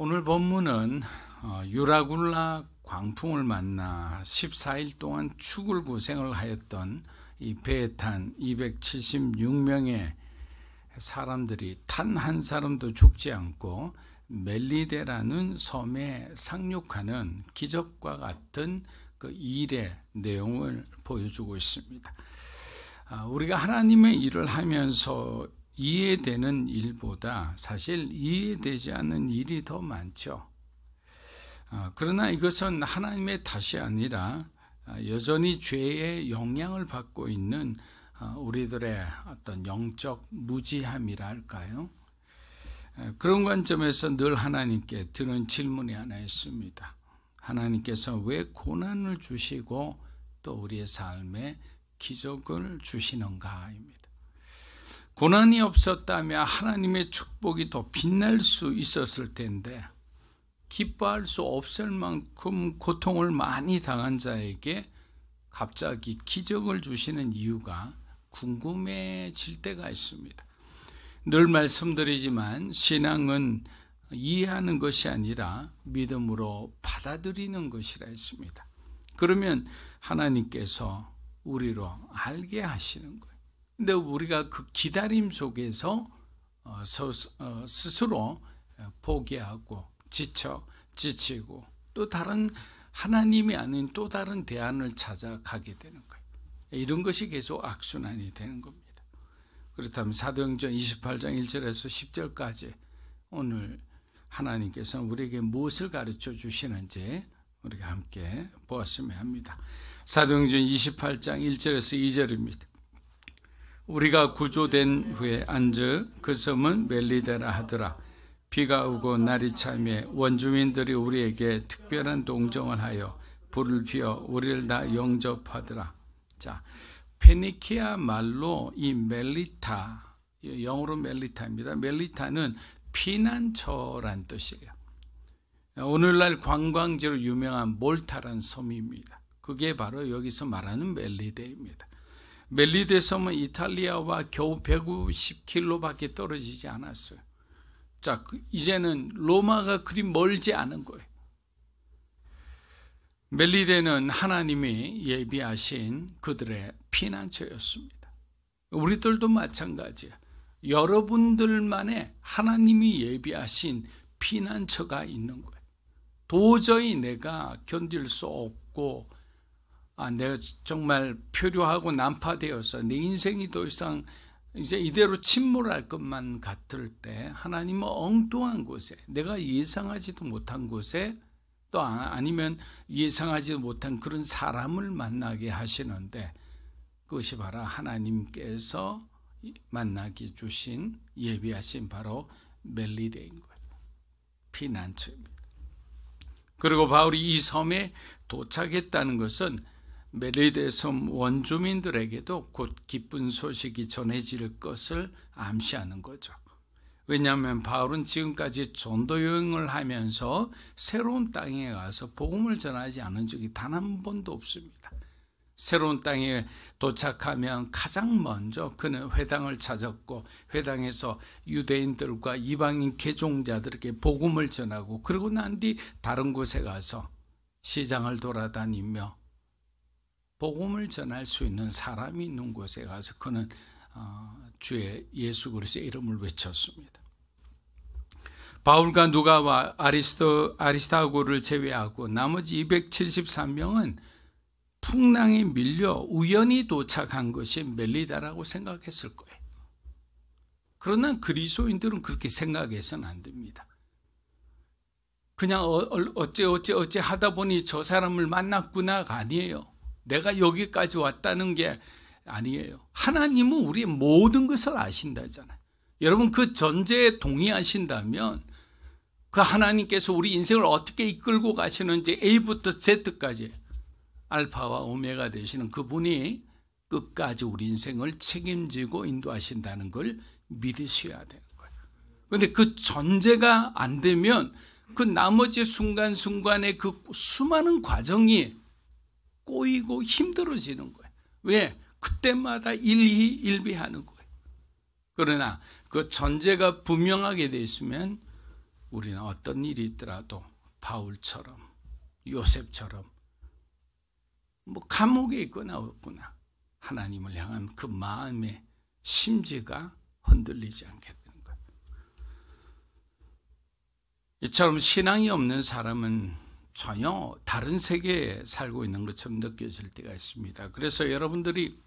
오늘 본문은 유라굴라 광풍을 만나 14일 동안 죽을 고생을 하였던 이 배에 탄 276명의 사람들이 단 한 사람도 죽지 않고 멜리데라는 섬에 상륙하는 기적과 같은 그 일의 내용을 보여주고 있습니다. 우리가 하나님의 일을 하면서 이해되는 일보다 사실 이해되지 않는 일이 더 많죠. 그러나 이것은 하나님의 탓이 아니라 여전히 죄의 영향을 받고 있는 우리들의 어떤 영적 무지함이라 할까요? 그런 관점에서 늘 하나님께 드는 질문이 하나 있습니다. 하나님께서 왜 고난을 주시고 또 우리의 삶에 기적을 주시는가입니다. 고난이 없었다면 하나님의 축복이 더 빛날 수 있었을 텐데 기뻐할 수 없을 만큼 고통을 많이 당한 자에게 갑자기 기적을 주시는 이유가 궁금해질 때가 있습니다. 늘 말씀드리지만 신앙은 이해하는 것이 아니라 믿음으로 받아들이는 것이라 했습니다. 그러면 하나님께서 우리로 알게 하시는 거예요. 근데 우리가 그 기다림 속에서 스스로 포기하고 지치고 또 다른 하나님이 아닌 또 다른 대안을 찾아가게 되는 거예요. 이런 것이 계속 악순환이 되는 겁니다. 그렇다면 사도행전 28장 1절에서 10절까지 오늘 하나님께서는 우리에게 무엇을 가르쳐 주시는지 우리가 함께 보았으면 합니다. 사도행전 28장 1절에서 2절입니다. 우리가 구조된 후에 앉아 그 섬은 멜리데라 하더라. 비가 오고 날이 차매 원주민들이 우리에게 특별한 동정을 하여 불을 피워 우리를 다 영접하더라. 자, 페니키아 말로 이 멜리타, 영어로 멜리타입니다. 멜리타는 피난처란 뜻이에요. 오늘날 관광지로 유명한 몰타란 섬입니다. 그게 바로 여기서 말하는 멜리데입니다. 멜리데 섬은 이탈리아와 겨우 150km밖에 떨어지지 않았어요. 자, 이제는 로마가 그리 멀지 않은 거예요. 멜리데는 하나님이 예비하신 그들의 피난처였습니다. 우리들도 마찬가지예요. 여러분들만의 하나님이 예비하신 피난처가 있는 거예요. 도저히 내가 견딜 수 없고 내가 정말 표류하고 난파되어서 내 인생이 더 이상 이제 이대로 침몰할 것만 같을 때 하나님은 엉뚱한 곳에 내가 예상하지도 못한 곳에 또 아니면 예상하지도 못한 그런 사람을 만나게 하시는데 그것이 바로 하나님께서 만나게 주신 예비하신 바로 멜리데인 거예요. 피난처입니다. 그리고 바울이 이 섬에 도착했다는 것은 멜리데 섬 원주민들에게도 곧 기쁜 소식이 전해질 것을 암시하는 거죠. 왜냐하면 바울은 지금까지 전도 여행을 하면서 새로운 땅에 가서 복음을 전하지 않은 적이 단 한 번도 없습니다. 새로운 땅에 도착하면 가장 먼저 그는 회당을 찾았고 회당에서 유대인들과 이방인 개종자들에게 복음을 전하고 그러고 난 뒤 다른 곳에 가서 시장을 돌아다니며 복음을 전할 수 있는 사람이 있는 곳에 가서 그는 주의 예수 그리스도의 이름을 외쳤습니다. 바울과 누가와 아리스타고를 제외하고 나머지 273명은 풍랑에 밀려 우연히 도착한 것이 멜리다라고 생각했을 거예요. 그러나 그리스도인들은 그렇게 생각해서는 안 됩니다. 그냥 어째 하다 보니 저 사람을 만났구나가 아니에요. 내가 여기까지 왔다는 게 아니에요. 하나님은 우리의 모든 것을 아신다잖아요. 여러분 그 전제에 동의하신다면 그 하나님께서 우리 인생을 어떻게 이끌고 가시는지 A부터 Z까지 알파와 오메가 되시는 그분이 끝까지 우리 인생을 책임지고 인도하신다는 걸 믿으셔야 되는 거예요. 그런데 그 전제가 안 되면 그 나머지 순간순간의 그 수많은 과정이 꼬이고 힘들어지는 거예요. 왜? 그때마다 일희일비하는 거예요. 그러나 그 전제가 분명하게 되어 있으면 우리는 어떤 일이 있더라도 바울처럼, 요셉처럼 뭐 감옥에 있거나 없거나 하나님을 향한 그 마음의 심지가 흔들리지 않게 되는 거예요. 이처럼 신앙이 없는 사람은 전혀 다른 세계에 살고 있는 것처럼 느껴질 때가 있습니다. 그래서 여러분들이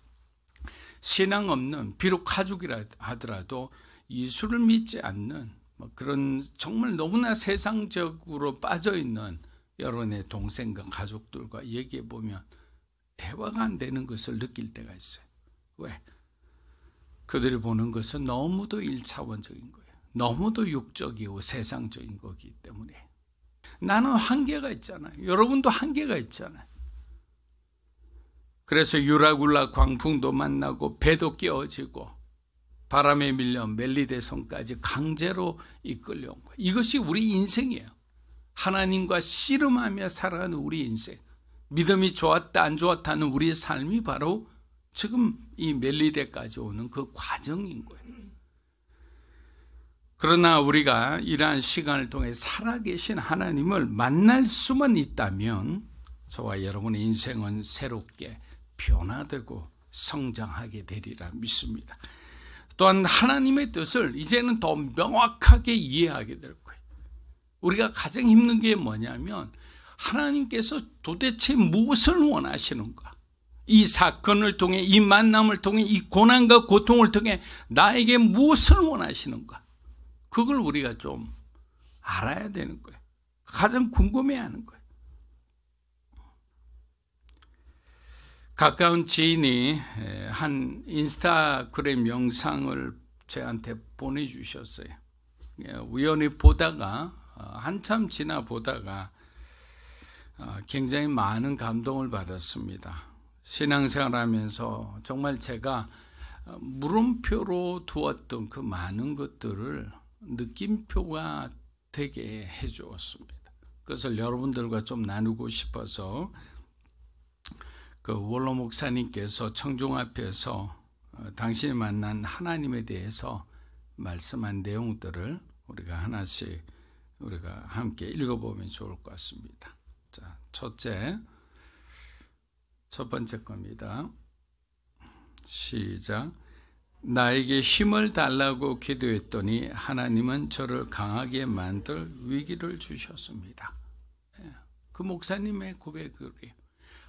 신앙 없는, 비록 가족이라 하더라도 예수를 믿지 않는 그런 정말 너무나 세상적으로 빠져있는 여러분의 동생과 가족들과 얘기해 보면 대화가 안 되는 것을 느낄 때가 있어요. 왜? 그들이 보는 것은 너무도 1차원적인 거예요. 너무도 육적이고 세상적인 거기 때문에. 나는 한계가 있잖아요. 여러분도 한계가 있잖아요. 그래서 유라굴라 광풍도 만나고 배도 깨어지고 바람에 밀려 멜리데손까지 강제로 이끌려온 거예요. 이것이 우리 인생이에요. 하나님과 씨름하며 살아가는 우리 인생. 믿음이 좋았다 안 좋았다는 우리의 삶이 바로 지금 이 멜리데까지 오는 그 과정인 거예요. 그러나 우리가 이러한 시간을 통해 살아계신 하나님을 만날 수만 있다면 저와 여러분의 인생은 새롭게 변화되고 성장하게 되리라 믿습니다. 또한 하나님의 뜻을 이제는 더 명확하게 이해하게 될 거예요. 우리가 가장 힘든 게 뭐냐면 하나님께서 도대체 무엇을 원하시는가? 이 사건을 통해, 이 만남을 통해, 이 고난과 고통을 통해 나에게 무엇을 원하시는가? 그걸 우리가 좀 알아야 되는 거예요. 가장 궁금해하는 거예요. 가까운 지인이 한 인스타그램 영상을 저한테 보내주셨어요. 우연히 보다가 한참 지나 보다가 굉장히 많은 감동을 받았습니다. 신앙생활하면서 정말 제가 물음표로 두었던 그 많은 것들을 느낌표가 되게 해주었습니다. 그것을 여러분들과 좀 나누고 싶어서 그 원로 목사님께서 청중 앞에서 당신이 만난 하나님에 대해서 말씀한 내용들을 우리가 하나씩 우리가 함께 읽어보면 좋을 것 같습니다. 자, 첫 번째 겁니다. 시작. 나에게 힘을 달라고 기도했더니 하나님은 저를 강하게 만들 위기를 주셨습니다. 그 목사님의 고백이에요.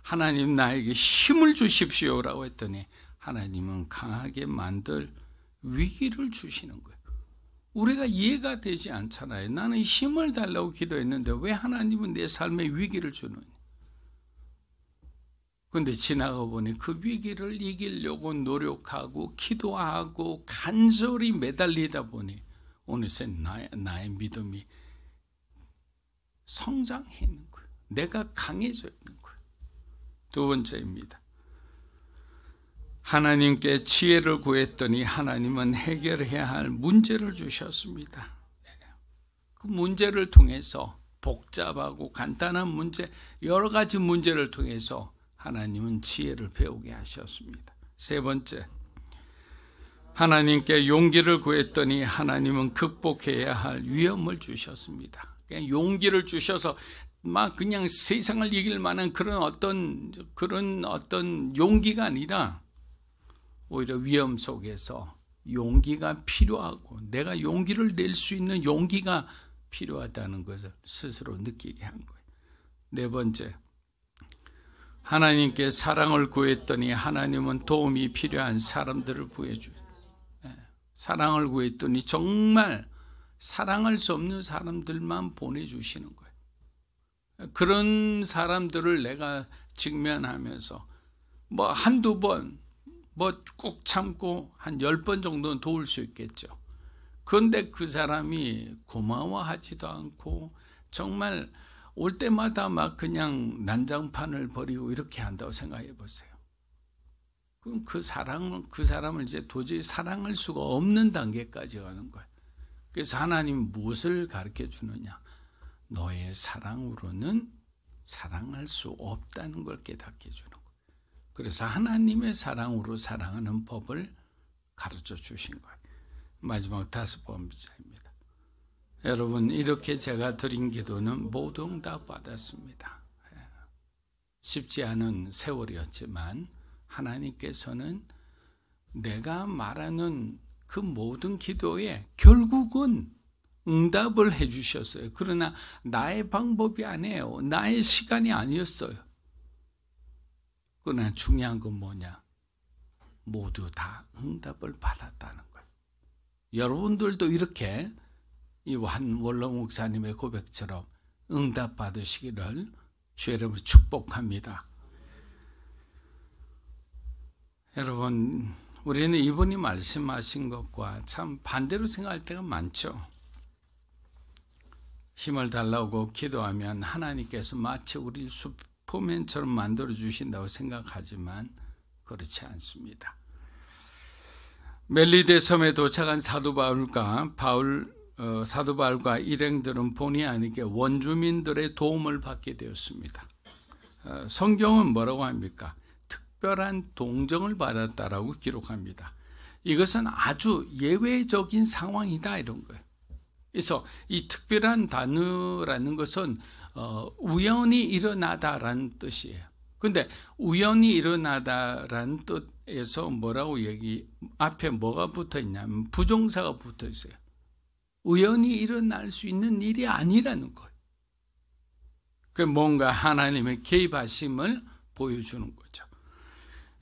하나님 나에게 힘을 주십시오라고 했더니 하나님은 강하게 만들 위기를 주시는 거예요. 우리가 이해가 되지 않잖아요. 나는 힘을 달라고 기도했는데 왜 하나님은 내 삶에 위기를 주느냐. 그런데 지나가 보니 그 위기를 이기려고 노력하고 기도하고 간절히 매달리다 보니 어느새 나의 믿음이 성장해 있는 거예요. 내가 강해져 있는 거예요. 두 번째입니다. 하나님께 지혜를 구했더니 하나님은 해결해야 할 문제를 주셨습니다. 그 문제를 통해서 복잡하고 간단한 문제, 여러 가지 문제를 통해서 하나님은 지혜를 배우게 하셨습니다. 세 번째, 하나님께 용기를 구했더니 하나님은 극복해야 할 위험을 주셨습니다. 그냥 용기를 주셔서 막 그냥 세상을 이길 만한 그런 어떤 용기가 아니라 오히려 위험 속에서 용기가 필요하고 내가 용기를 낼 수 있는 용기가 필요하다는 것을 스스로 느끼게 한 거예요. 네 번째, 하나님께 사랑을 구했더니 하나님은 도움이 필요한 사람들을 구해줘요. 사랑을 구했더니 정말 사랑할 수 없는 사람들만 보내주시는 거예요. 그런 사람들을 내가 직면하면서 뭐 한두 번, 꾹 참고 한 10번 정도는 도울 수 있겠죠. 그런데 그 사람이 고마워하지도 않고 정말 올 때마다 막 그냥 난장판을 벌이고 이렇게 한다고 생각해 보세요. 그럼 그 사람을 이제 도저히 사랑할 수가 없는 단계까지 가는 거예요. 그래서 하나님 무엇을 가르쳐 주느냐? 너의 사랑으로는 사랑할 수 없다는 걸 깨닫게 해주는 거예요. 그래서 하나님의 사랑으로 사랑하는 법을 가르쳐 주신 거예요. 마지막 5번째입니다. 여러분, 이렇게 제가 드린 기도는 모두 응답 받았습니다. 쉽지 않은 세월이었지만 하나님께서는 내가 말하는 그 모든 기도에 결국은 응답을 해주셨어요. 그러나 나의 방법이 아니에요. 나의 시간이 아니었어요. 그러나 중요한 건 뭐냐? 모두 다 응답을 받았다는 거예요. 여러분들도 이렇게 이 원로 목사님의 고백처럼 응답 받으시기를 주의 이름으로 축복합니다. 여러분, 우리는 이분이 말씀하신 것과 참 반대로 생각할 때가 많죠. 힘을 달라고 기도하면 하나님께서 마치 우리 슈퍼맨처럼 만들어 주신다고 생각하지만 그렇지 않습니다. 멜리데 섬에 도착한 사도 바울과 일행들은 본의 아니게 원주민들의 도움을 받게 되었습니다. 성경은 뭐라고 합니까? 특별한 동정을 받았다라고 기록합니다. 이것은 아주 예외적인 상황이다 이런 거예요. 그래서 이 특별한 단어라는 것은 우연히 일어나다라는 뜻이에요. 근데 우연히 일어나다라는 뜻에서 뭐라고 앞에 뭐가 붙어 있냐면 부정사가 붙어 있어요. 우연히 일어날 수 있는 일이 아니라는 거예요. 그 뭔가 하나님의 개입하심을 보여주는 거죠.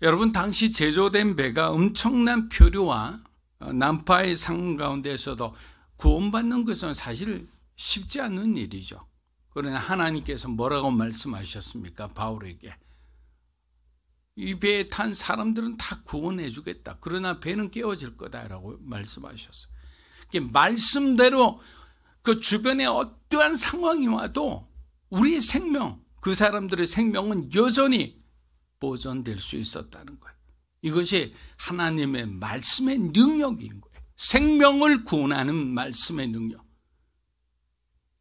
여러분, 당시 제조된 배가 엄청난 표류와 난파의 상황 가운데서도 구원받는 것은 사실 쉽지 않은 일이죠. 그러나 하나님께서 뭐라고 말씀하셨습니까? 바울에게. 이 배에 탄 사람들은 다 구원해 주겠다. 그러나 배는 깨어질 거다라고 말씀하셨어요. 말씀대로 그 주변에 어떠한 상황이 와도 우리의 생명, 그 사람들의 생명은 여전히 보존될 수 있었다는 거예요. 이것이 하나님의 말씀의 능력인 거예요. 생명을 구원하는 말씀의 능력.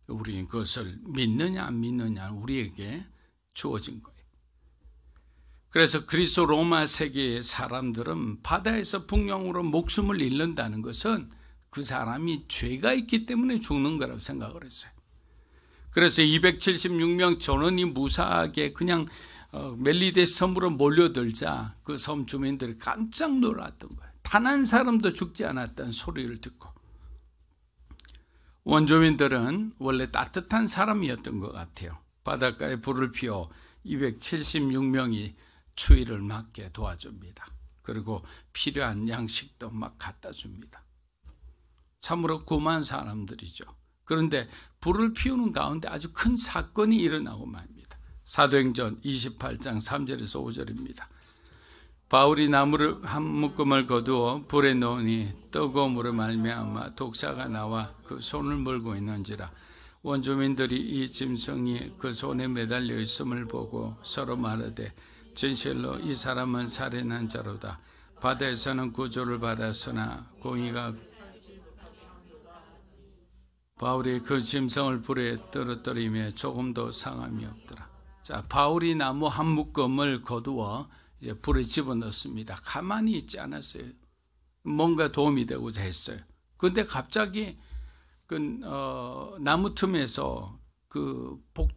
우리는 그것을 믿느냐 안 믿느냐 우리에게 주어진 거예요. 그래서 그리스 로마 세계의 사람들은 바다에서 풍령으로 목숨을 잃는다는 것은 그 사람이 죄가 있기 때문에 죽는 거라고 생각을 했어요. 그래서 276명 전원이 무사하게 그냥 멜리데 섬으로 몰려들자 그 섬 주민들이 깜짝 놀랐던 거예요. 단 한 사람도 죽지 않았다는 소리를 듣고. 원주민들은 원래 따뜻한 사람이었던 것 같아요. 바닷가에 불을 피워 276명이 추위를 막게 도와줍니다. 그리고 필요한 양식도 막 갖다 줍니다. 참으로 고마운 사람들이죠. 그런데 불을 피우는 가운데 아주 큰 사건이 일어나고 말입니다. 사도행전 28장 3절에서 5절입니다. 바울이 나무를 한 묶음을 거두어 불에 넣으니 뜨거움으로 말미암아 독사가 나와 그 손을 물고 있는지라. 원주민들이 이 짐승이 그 손에 매달려 있음을 보고 서로 말하되 진실로 이 사람은 살인한 자로다. 바다에서는 구조를 받았으나 공의가 바울이 그 짐승을 불에 떨어뜨리며 조금도 상함이 없더라. 자, 바울이 나무 한 묶음을 거두어 이제 불에 집어넣습니다. 가만히 있지 않았어요. 뭔가 도움이 되고자 했어요. 그런데 갑자기 나무 틈에서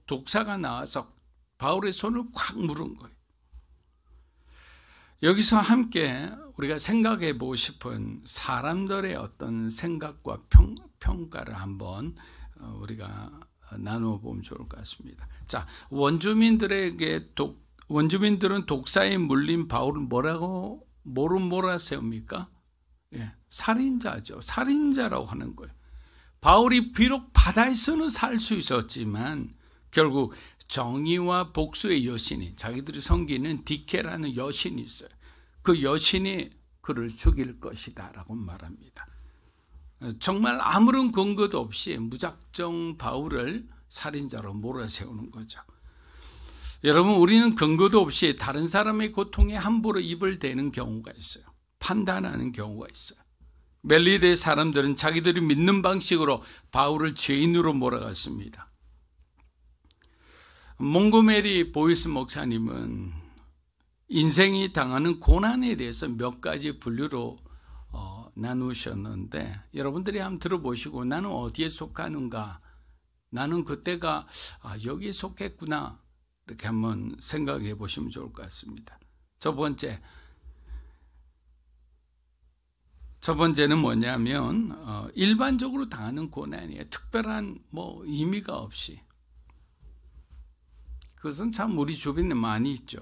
독사가 나와서 바울의 손을 콱 물은 거예요. 여기서 함께 우리가 생각해 보고 싶은 사람들의 어떤 생각과 평가를 한번 우리가 나누어 보면 좋을 것 같습니다. 자, 원주민들은 독사에 물린 바울을 뭐라고 몰아세웁니까? 예, 살인자죠. 살인자라고 하는 거예요. 바울이 비록 바다에서는 살 수 있었지만 결국 정의와 복수의 여신이, 자기들이 섬기는 디케라는 여신이 있어요. 그 여신이 그를 죽일 것이다 라고 말합니다. 정말 아무런 근거도 없이 무작정 바울을 살인자로 몰아세우는 거죠. 여러분, 우리는 근거도 없이 다른 사람의 고통에 함부로 입을 대는 경우가 있어요. 판단하는 경우가 있어요. 멜리데 사람들은 자기들이 믿는 방식으로 바울을 죄인으로 몰아갔습니다. 몽고메리 보이스 목사님은 인생이 당하는 고난에 대해서 몇 가지 분류로 나누셨는데 여러분들이 한번 들어보시고 나는 어디에 속하는가? 나는 그때가 여기에 속했구나. 이렇게 한번 생각해 보시면 좋을 것 같습니다. 첫 번째는 뭐냐면 일반적으로 당하는 고난이에요. 특별한 의미가 없이. 그것은 참 우리 주변에 많이 있죠.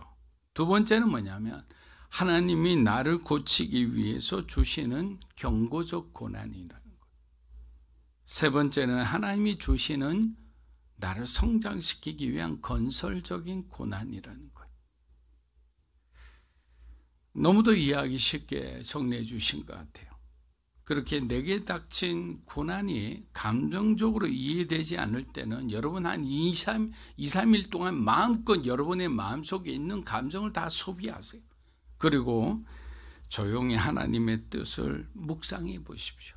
두 번째는 뭐냐면 하나님이 나를 고치기 위해서 주시는 경고적 고난이라는 것. 세 번째는 하나님이 주시는 나를 성장시키기 위한 건설적인 고난이라는 것. 너무도 이해하기 쉽게 정리해 주신 것 같아요. 그렇게 내게 닥친 고난이 감정적으로 이해되지 않을 때는 여러분 한 2, 3일 동안 마음껏 여러분의 마음속에 있는 감정을 다 소비하세요. 그리고 조용히 하나님의 뜻을 묵상해 보십시오.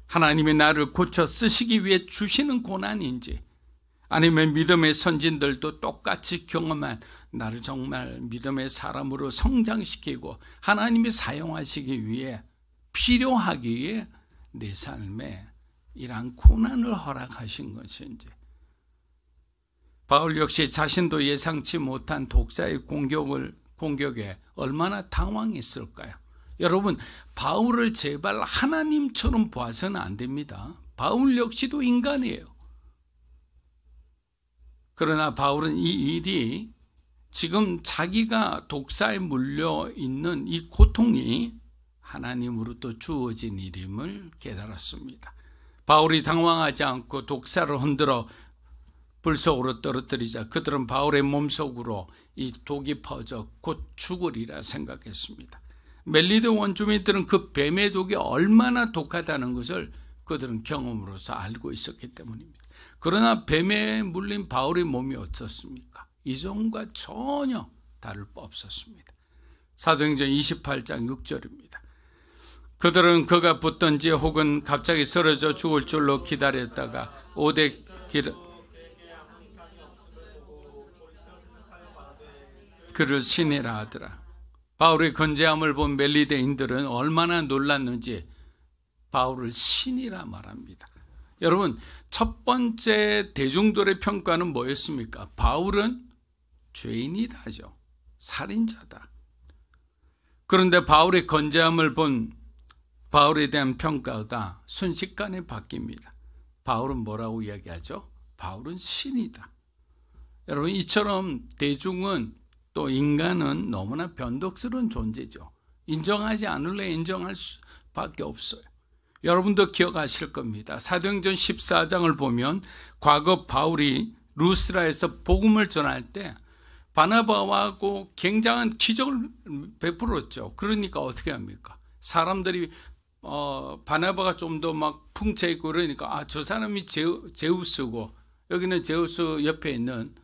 하나님이 나를 고쳐 쓰시기 위해 주시는 고난인지 아니면 믿음의 선진들도 똑같이 경험한 나를 정말 믿음의 사람으로 성장시키고 하나님이 사용하시기 위해 필요하기에 내 삶에 이러한 고난을 허락하신 것인지. 바울 역시 자신도 예상치 못한 독사의 공격에 얼마나 당황했을까요? 여러분, 바울을 제발 하나님처럼 봐서는 안 됩니다. 바울 역시도 인간이에요. 그러나 바울은 이 일이 지금 자기가 독사에 물려 있는 이 고통이 하나님으로부터 주어진 일임을 깨달았습니다. 바울이 당황하지 않고 독사를 흔들어 불 속으로 떨어뜨리자 그들은 바울의 몸속으로 이 독이 퍼져 곧 죽으리라 생각했습니다. 멜리데 원주민들은 그 뱀의 독이 얼마나 독하다는 것을 그들은 경험으로서 알고 있었기 때문입니다. 그러나 뱀에 물린 바울의 몸이 어떻습니까? 이전과 전혀 다를 바 없었습니다. 사도행전 28장 6절입니다. 그들은 그가 붙든지 혹은 갑자기 쓰러져 죽을 줄로 기다렸다가 오대 그를 신이라 하더라. 바울의 건재함을 본 멜리데인들은 얼마나 놀랐는지 바울을 신이라 말합니다. 여러분, 첫 번째 대중들의 평가는 뭐였습니까? 바울은 죄인이다죠. 살인자다. 그런데 바울의 건재함을 본 바울에 대한 평가가 순식간에 바뀝니다. 바울은 뭐라고 이야기하죠? 바울은 신이다. 여러분, 이처럼 대중은 또 인간은 너무나 변덕스러운 존재죠. 인정하지 않을래 인정할 수밖에 없어요. 여러분도 기억하실 겁니다. 사도행전 14장을 보면 과거 바울이 루스라에서 복음을 전할 때 바나바하고 굉장한 기적을 베풀었죠. 그러니까 어떻게 합니까? 사람들이 바나바가 좀 더 막 풍채있고 그러니까 저 사람이 제우스고 여기는 제우스 옆에 있는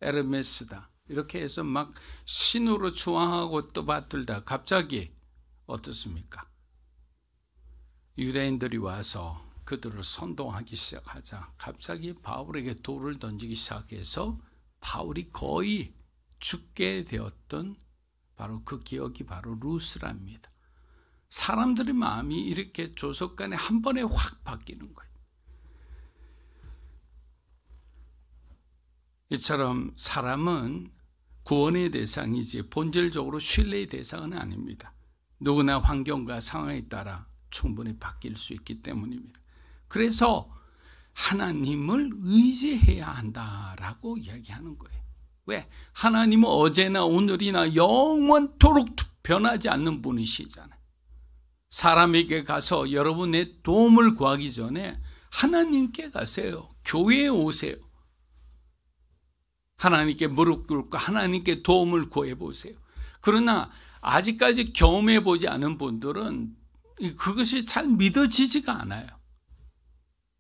에르메스다. 이렇게 해서 막 신으로 추앙하고 떠받들다 갑자기 어떻습니까? 유대인들이 와서 그들을 선동하기 시작하자 갑자기 바울에게 돌을 던지기 시작해서 바울이 거의 죽게 되었던 바로 그 기억이 바로 루스라입니다. 사람들의 마음이 이렇게 조속간에 한 번에 확 바뀌는 거예요. 이처럼 사람은 구원의 대상이지 본질적으로 신뢰의 대상은 아닙니다. 누구나 환경과 상황에 따라 충분히 바뀔 수 있기 때문입니다. 그래서 하나님을 의지해야 한다라고 이야기하는 거예요. 왜? 하나님은 어제나 오늘이나 영원토록 변하지 않는 분이시잖아요. 사람에게 가서 여러분의 도움을 구하기 전에 하나님께 가세요. 교회에 오세요. 하나님께 무릎 꿇고 하나님께 도움을 구해보세요. 그러나 아직까지 경험해보지 않은 분들은 그것이 잘 믿어지지가 않아요.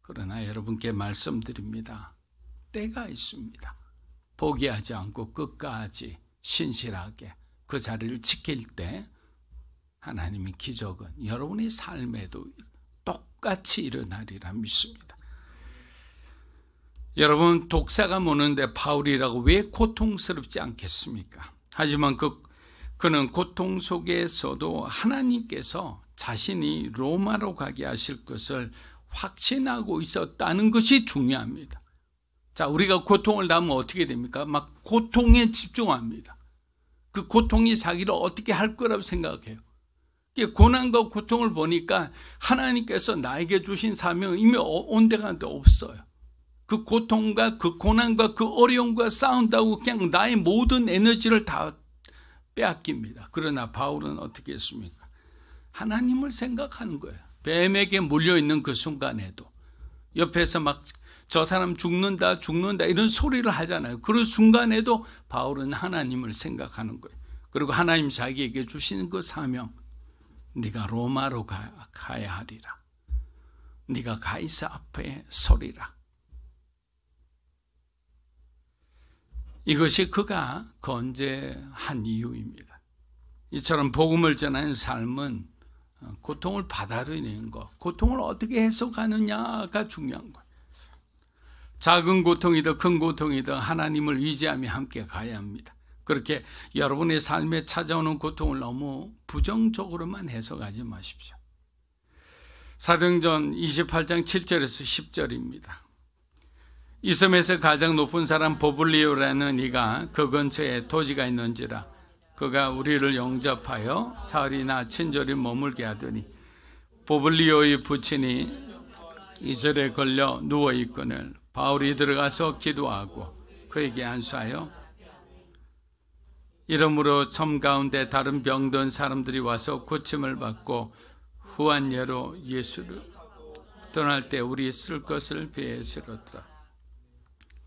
그러나 여러분께 말씀드립니다. 때가 있습니다. 포기하지 않고 끝까지 신실하게 그 자리를 지킬 때 하나님의 기적은 여러분의 삶에도 똑같이 일어나리라 믿습니다. 여러분, 독사가 무는데 바울이라고 왜 고통스럽지 않겠습니까? 하지만 그는 고통 속에서도 하나님께서 자신이 로마로 가게 하실 것을 확신하고 있었다는 것이 중요합니다. 자, 우리가 고통을 당하면 어떻게 됩니까? 막 고통에 집중합니다. 그 고통이 자기를 어떻게 할 거라고 생각해요. 고난과 고통을 보니까 하나님께서 나에게 주신 사명은 이미 온데간데 없어요. 그 고통과 그 고난과 그 어려움과 싸운다고 그냥 나의 모든 에너지를 다 빼앗깁니다. 그러나 바울은 어떻게 했습니까? 하나님을 생각하는 거예요. 뱀에게 물려있는 그 순간에도 옆에서 막 저 사람 죽는다 이런 소리를 하잖아요. 그런 순간에도 바울은 하나님을 생각하는 거예요. 그리고 하나님 자기에게 주시는 그 사명, 네가 로마로 가야 하리라. 네가 가이사 앞에 서리라. 이것이 그가 건재한 이유입니다. 이처럼 복음을 전하는 삶은 고통을 받아들이는 것, 고통을 어떻게 해석하느냐가 중요한 거예요. 작은 고통이든 큰 고통이든 하나님을 의지하며 함께 가야 합니다. 그렇게 여러분의 삶에 찾아오는 고통을 너무 부정적으로만 해석하지 마십시오. 사도행전 28장 7절에서 10절입니다. 이 섬에서 가장 높은 사람 보블리오라는 이가 그 근처에 토지가 있는지라 그가 우리를 영접하여 사흘이나 친절히 머물게 하더니 보블리오의 부친이 이슬에 걸려 누워있거늘 바울이 들어가서 기도하고 그에게 안수하여 이러므로 섬 가운데 다른 병든 사람들이 와서 고침을 받고 후한 예로 예수를 떠날 때 우리 쓸 것을 배에스렀더라.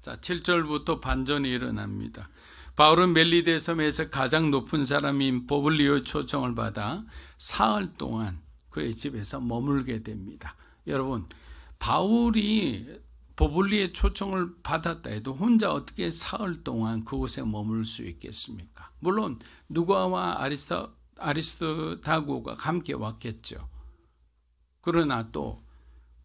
자, 7절부터 반전이 일어납니다. 바울은 멜리데 섬에서 가장 높은 사람인 보블리오의 초청을 받아 사흘 동안 그의 집에서 머물게 됩니다. 여러분, 바울이 보블리의 초청을 받았다 해도 혼자 어떻게 사흘 동안 그곳에 머물 수 있겠습니까? 물론 누가와 아리스타고가 함께 왔겠죠. 그러나 또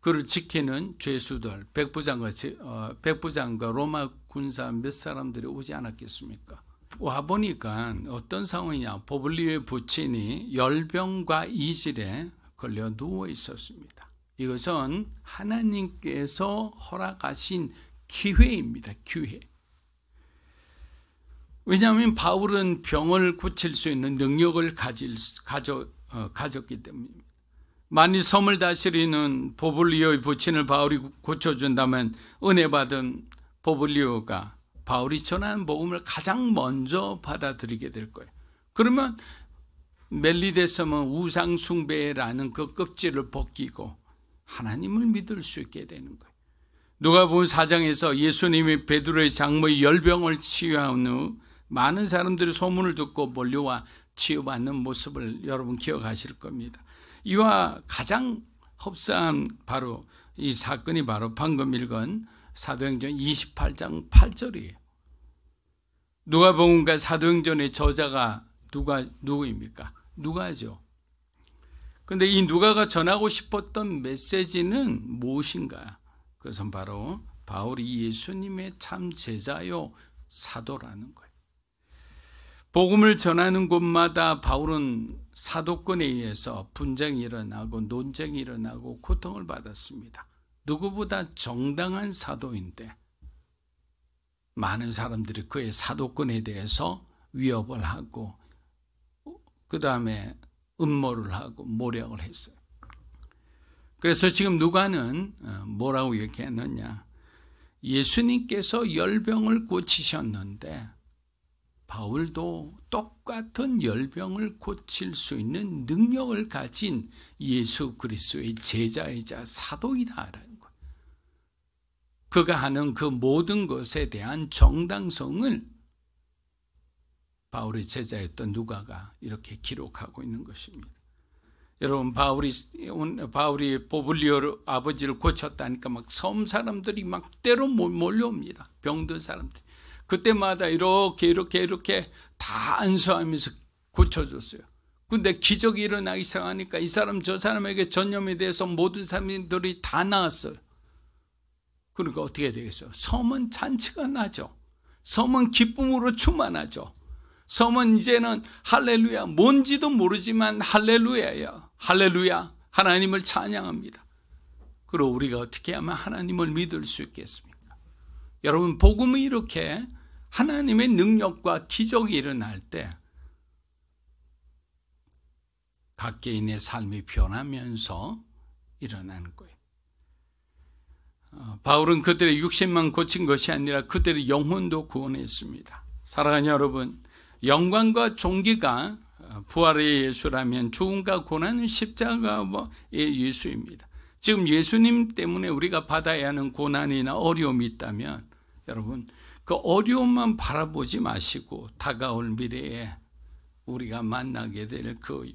그를 지키는 죄수들, 백부장과 로마 군사 몇 사람들이 오지 않았겠습니까? 와보니까 어떤 상황이냐, 보블리오의 부친이 열병과 이질에 걸려 누워 있었습니다. 이것은 하나님께서 허락하신 기회입니다. 기회. 왜냐하면 바울은 병을 고칠 수 있는 능력을 가졌기 때문입니다. 만일 섬을 다스리는 보블리오의 부친을 바울이 고쳐준다면 은혜 받은 보블리오가 바울이 전하는 복음을 가장 먼저 받아들이게 될 거예요. 그러면 멜리데 섬은 우상 숭배라는 그 껍질을 벗기고 하나님을 믿을 수 있게 되는 거예요. 누가복음 4장에서 예수님이 베드로의 장모의 열병을 치유한 후 많은 사람들이 소문을 듣고 몰려와 치유받는 모습을 여러분 기억하실 겁니다. 이와 가장 흡사한 바로 이 사건이 바로 방금 읽은 사도행전 28장 8절이에요. 누가복음과 사도행전의 저자가 누구입니까? 누가죠. 그런데 이 누가가 전하고 싶었던 메시지는 무엇인가? 그것은 바로 바울이 예수님의 참 제자요 사도라는 거예요. 복음을 전하는 곳마다 바울은 사도권에 의해서 분쟁이 일어나고 논쟁이 일어나고 고통을 받았습니다. 누구보다 정당한 사도인데 많은 사람들이 그의 사도권에 대해서 위협을 하고 그 다음에 음모를 하고 모략을 했어요. 그래서 지금 누가는 뭐라고 얘기했느냐, 예수님께서 열병을 고치셨는데 바울도 똑같은 열병을 고칠 수 있는 능력을 가진 예수 그리스도의 제자이자 사도이다라는 거예요. 그가 하는 그 모든 것에 대한 정당성을 바울의 제자였던 누가가 이렇게 기록하고 있는 것입니다. 여러분, 바울이 보블리오 아버지를 고쳤다니까 막 섬 사람들이 막 때로 몰려옵니다. 병든 사람들. 그때마다 이렇게 다 안수하면서 고쳐줬어요. 근데 기적이 일어나기 시작하니까 이 사람 저 사람에게 전염에 대해서 모든 사람들이 다 나았어요. 그러니까 어떻게 되겠어요? 섬은 잔치가 나죠. 섬은 기쁨으로 충만하죠. 섬은 이제는 할렐루야, 뭔지도 모르지만 할렐루야야, 할렐루야, 하나님을 찬양합니다. 그리고 우리가 어떻게 하면 하나님을 믿을 수 있겠습니까? 여러분, 복음이 이렇게 하나님의 능력과 기적이 일어날 때 각 개인의 삶이 변하면서 일어나는 거예요. 바울은 그들의 육신만 고친 것이 아니라 그들의 영혼도 구원했습니다. 사랑하는 여러분, 영광과 존귀가 부활의 예수라면 죽음과 고난은 십자가의 예수입니다. 지금 예수님 때문에 우리가 받아야 하는 고난이나 어려움이 있다면 여러분, 그 어려움만 바라보지 마시고 다가올 미래에 우리가 만나게 될 그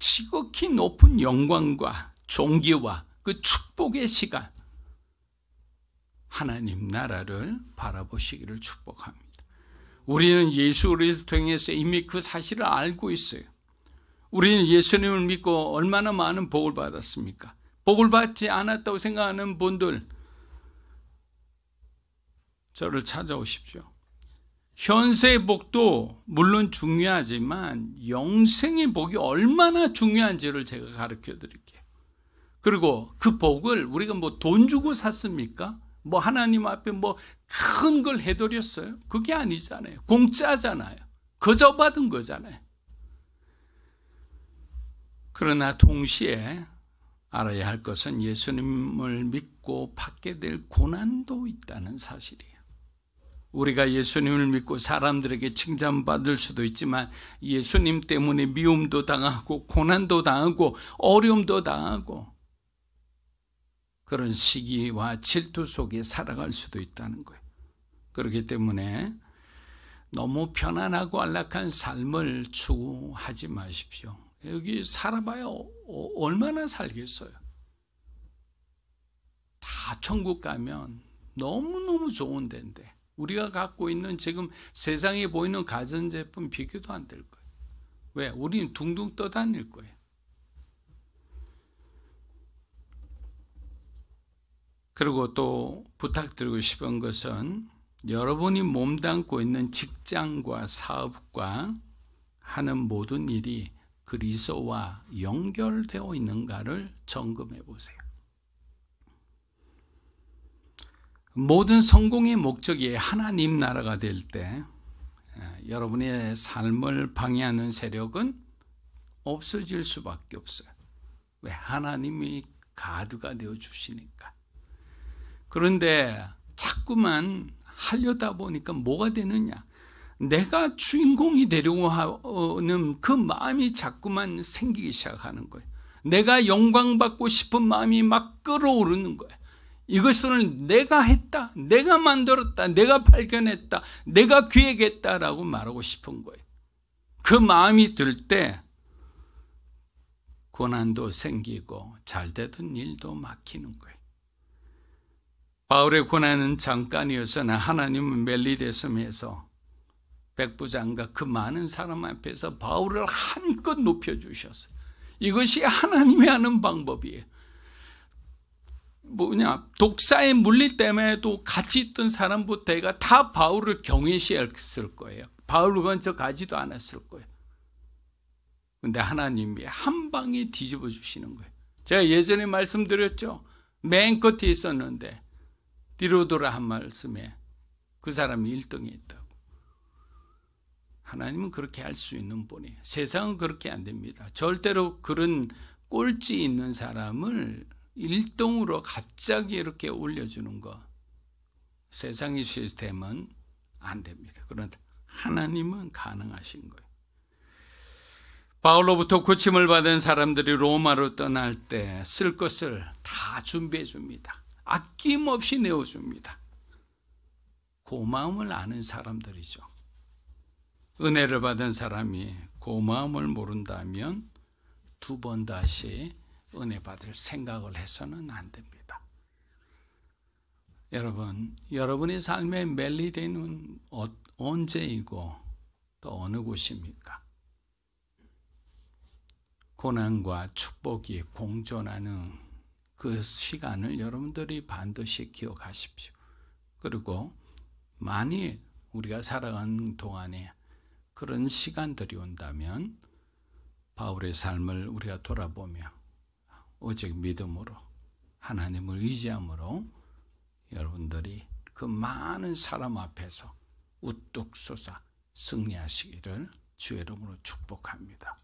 지극히 높은 영광과 존귀와 그 축복의 시간, 하나님 나라를 바라보시기를 축복합니다. 우리는 예수를 통해서 이미 그 사실을 알고 있어요. 우리는 예수님을 믿고 얼마나 많은 복을 받았습니까? 복을 받지 않았다고 생각하는 분들, 저를 찾아오십시오. 현세의 복도 물론 중요하지만 영생의 복이 얼마나 중요한지를 제가 가르쳐 드릴게요. 그리고 그 복을 우리가 뭐 돈 주고 샀습니까? 뭐 하나님 앞에 뭐 큰 걸 해드렸어요? 그게 아니잖아요. 공짜잖아요. 거저 받은 거잖아요. 그러나 동시에 알아야 할 것은 예수님을 믿고 받게 될 고난도 있다는 사실이에요. 우리가 예수님을 믿고 사람들에게 칭찬받을 수도 있지만 예수님 때문에 미움도 당하고 고난도 당하고 어려움도 당하고 그런 시기와 질투 속에 살아갈 수도 있다는 거예요. 그렇기 때문에 너무 편안하고 안락한 삶을 추구하지 마십시오. 여기 살아봐야 얼마나 살겠어요. 다 천국 가면 너무너무 좋은 데인데 우리가 갖고 있는 지금 세상에 보이는 가전제품 비교도 안 될 거예요. 왜? 우리는 둥둥 떠다닐 거예요. 그리고 또 부탁드리고 싶은 것은 여러분이 몸담고 있는 직장과 사업과 하는 모든 일이 그리스도와 연결되어 있는가를 점검해 보세요. 모든 성공의 목적이 하나님 나라가 될 때 여러분의 삶을 방해하는 세력은 없어질 수밖에 없어요. 왜? 하나님이 가드가 되어 주시니까. 그런데 자꾸만 하려다 보니까 뭐가 되느냐? 내가 주인공이 되려고 하는 그 마음이 자꾸만 생기기 시작하는 거예요. 내가 영광받고 싶은 마음이 막 끌어오르는 거예요. 이것을 내가 했다, 내가 만들었다, 내가 발견했다, 내가 기획했다라고 말하고 싶은 거예요. 그 마음이 들 때 고난도 생기고 잘 되던 일도 막히는 거예요. 바울의 고난은 잠깐이었으나 하나님은 멜리데섬에서 백부장과 그 많은 사람 앞에서 바울을 한껏 높여주셨어요. 이것이 하나님이 하는 방법이에요. 독사에 물릴 때에도 같이 있던 사람부터가 다 바울을 경외시했을 거예요. 바울을 먼저 가지도 않았을 거예요. 근데 하나님이 한 방에 뒤집어 주시는 거예요. 제가 예전에 말씀드렸죠. 맨 끝에 있었는데 뒤로 돌아 한 말씀에 그 사람이 1등이 있다고. 하나님은 그렇게 할 수 있는 분이에요. 세상은 그렇게 안 됩니다. 절대로 그런 꼴찌 있는 사람을 1등으로 갑자기 이렇게 올려주는 거, 세상의 시스템은 안 됩니다. 그런데 하나님은 가능하신 거예요. 바울로부터 고침을 받은 사람들이 로마로 떠날 때 쓸 것을 다 준비해 줍니다. 아낌없이 내어줍니다. 고마움을 아는 사람들이죠. 은혜를 받은 사람이 고마움을 모른다면 두 번 다시 은혜 받을 생각을 해서는 안 됩니다. 여러분, 여러분의 삶의 멜리데이는 언제이고 또 어느 곳입니까? 고난과 축복이 공존하는 그 시간을 여러분들이 반드시 기억하십시오. 그리고 많이 우리가 살아가는 동안에 그런 시간들이 온다면 바울의 삶을 우리가 돌아보며 오직 믿음으로 하나님을 의지함으로 여러분들이 그 많은 사람 앞에서 우뚝 솟아 승리하시기를 주의 이름으로 축복합니다.